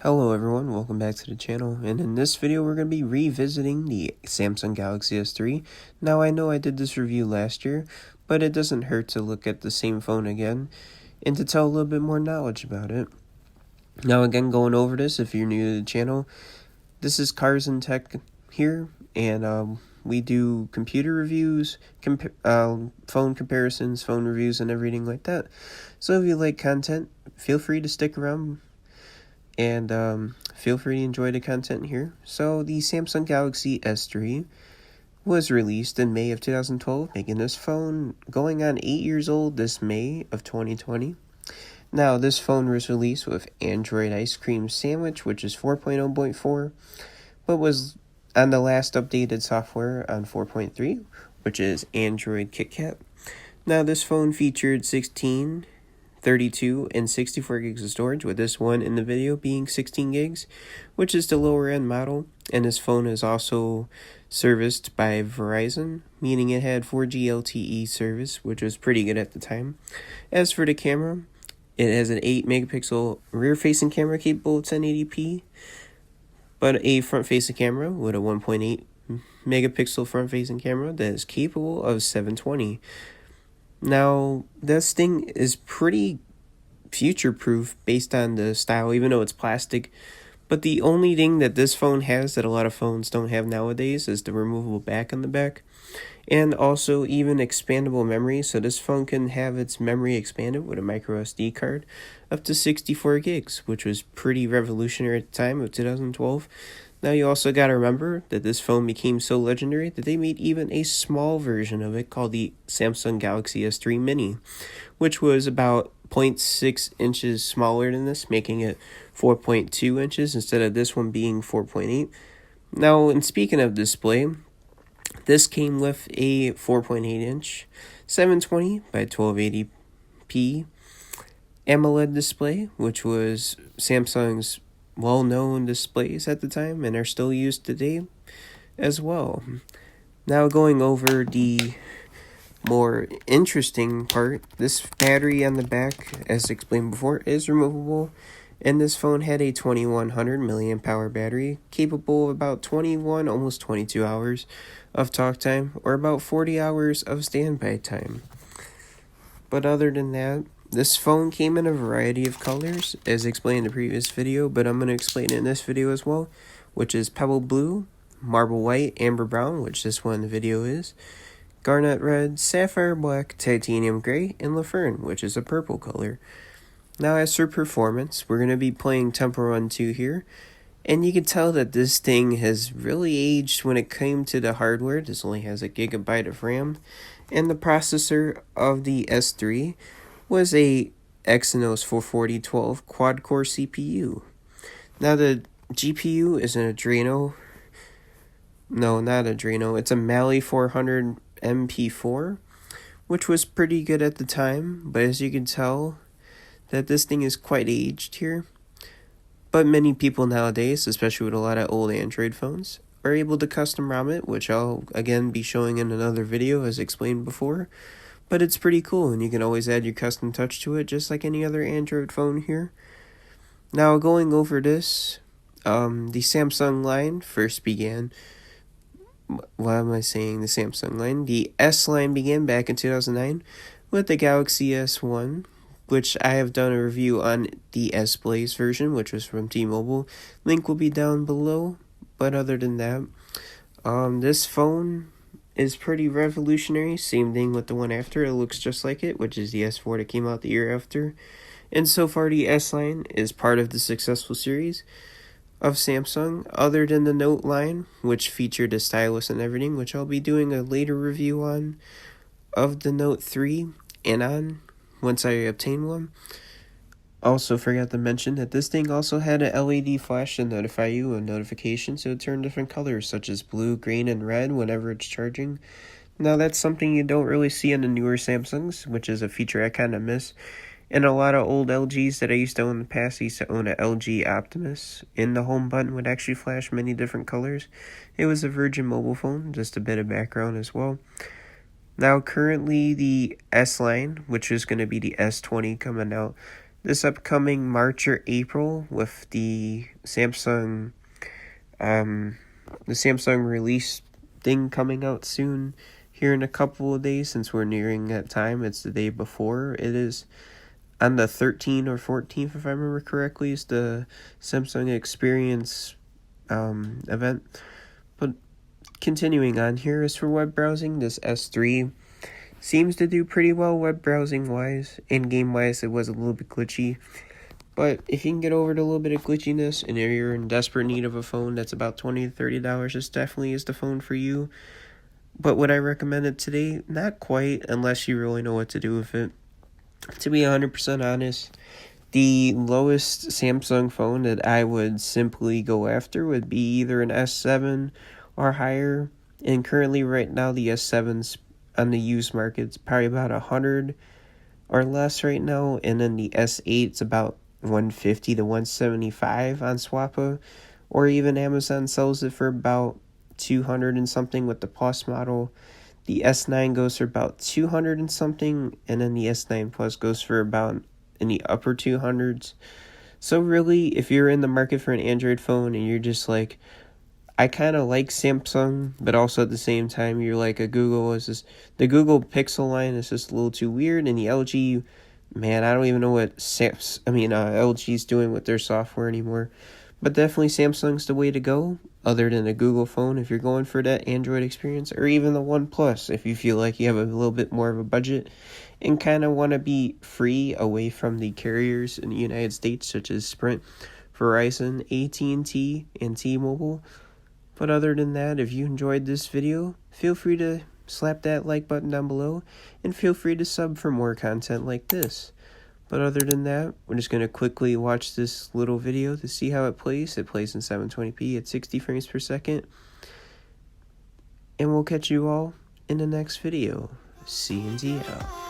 Hello everyone, welcome back to the channel, and in this video we're going to be revisiting the Samsung Galaxy S3. Now I know I did this review last year, but it doesn't hurt to look at the same phone again, and to tell a little bit more knowledge about it. Now again, going over this, if you're new to the channel, this is Cars and Tech here, and we do computer reviews, phone comparisons, phone reviews, and everything like that. So if you like content, feel free to stick around. And feel free to enjoy the content here. So the Samsung Galaxy S3 was released in May of 2012, making this phone going on 8 years old this May of 2020. Now this phone was released with Android Ice Cream Sandwich, which is 4.0.4, but was on the last updated software on 4.3, which is Android KitKat. Now this phone featured 16, 32, and 64 gigs of storage, with this one in the video being 16 gigs, which is the lower end model. And this phone is also serviced by Verizon, meaning it had 4G LTE service, which was pretty good at the time. As for the camera, it has an 8 megapixel rear facing camera capable of 1080p, but a front facing camera with a 1.8 megapixel front facing camera that is capable of 720. Now, this thing is pretty future-proof based on the style, even though it's plastic. But the only thing that this phone has that a lot of phones don't have nowadays is the removable back on the back. And also even expandable memory, so this phone can have its memory expanded with a micro SD card up to 64 gigs, which was pretty revolutionary at the time of 2012. Now you also got to remember that this phone became so legendary that they made even a small version of it called the Samsung Galaxy S3 Mini, which was about 0.6 inches smaller than this, making it 4.2 inches instead of this one being 4.8. Now, and speaking of display, this came with a 4.8 inch 720 by 1280p AMOLED display, which was Samsung's well-known displays at the time and are still used today as well. Now going over the more interesting part, this battery on the back, as explained before, is removable, and this phone had a 2100 milliamp hour battery capable of about 21, almost 22 hours of talk time, or about 40 hours of standby time. But other than that, this phone came in a variety of colors, as explained in the previous video, but I'm going to explain it in this video as well, which is Pebble Blue, Marble White, Amber Brown, which this one in the video is, Garnet Red, Sapphire Black, Titanium Gray, and LaFern, which is a purple color. Now as for performance, we're going to be playing Temple Run 2 here, and you can tell that this thing has really aged when it came to the hardware. This only has a gigabyte of RAM, and the processor of the S3 was a Exynos 44012 quad-core CPU. Now the GPU is an Adreno, no, not Adreno, it's a Mali 400 MP4, which was pretty good at the time, but as you can tell, that this thing is quite aged here. But many people nowadays, especially with a lot of old Android phones, are able to custom ROM it, which I'll again be showing in another video as explained before. But it's pretty cool, and you can always add your custom touch to it, just like any other Android phone here. Now, going over this, the Samsung line first began. Why am I saying the Samsung line? The S line began back in 2009 with the Galaxy S1, which I have done a review on the S Blaze version, which was from T-Mobile. Link will be down below. But other than that, this phone is pretty revolutionary. Same thing with the one after. It looks just like it, which is the S4 that came out the year after. And so far, the S line is part of the successful series of Samsung, other than the Note line, which featured a stylus and everything, which I'll be doing a later review on, of the Note 3 and on, once I obtain one. Also forgot to mention that this thing also had an LED flash to notify you of notifications, so it turned different colors such as blue, green, and red whenever it's charging. Now that's something you don't really see in the newer Samsungs, which is a feature I kind of miss. And a lot of old LGs that I used to own in the past, I used to own an LG Optimus, and the home button would actually flash many different colors. It was a Virgin mobile phone, just a bit of background as well. Now currently the S line, which is going to be the S20 coming out this upcoming March or April with the Samsung release thing coming out soon here in a couple of days. Since we're nearing that time, it's the day before. It is on the 13th or 14th, if I remember correctly, is the Samsung Experience event. But continuing on here, is for web browsing, this S3 seems to do pretty well web browsing wise. In game wise, it was a little bit glitchy, but if you can get over the little bit of glitchiness and if you're in desperate need of a phone that's about $20 to $30, this definitely is the phone for you. But would I recommend it today? Not quite, unless you really know what to do with it. To be 100% honest, the lowest Samsung phone that I would simply go after would be either an S7 or higher. And currently right now the S7's on the used market, it's probably about 100 or less right now. And then the S8's about 150 to 175 on Swappa. Or even Amazon sells it for about 200 and something with the Plus model. The S9 goes for about 200 and something, and then the S9 Plus goes for about in the upper 200s. So really, if you're in the market for an Android phone and you're just like, I kind of like Samsung, but also at the same time you're like the Google Pixel line is just a little too weird, and the LG, man, I don't even know what LG's doing with their software anymore. But definitely Samsung's the way to go, other than a Google phone if you're going for that Android experience, or even the OnePlus if you feel like you have a little bit more of a budget and kind of want to be free away from the carriers in the United States such as Sprint, Verizon, AT&T, and T-Mobile. But other than that, if you enjoyed this video, feel free to slap that like button down below and feel free to sub for more content like this. But other than that, we're just going to quickly watch this little video to see how it plays. It plays in 720p at 60 frames per second. And we'll catch you all in the next video. CNT out.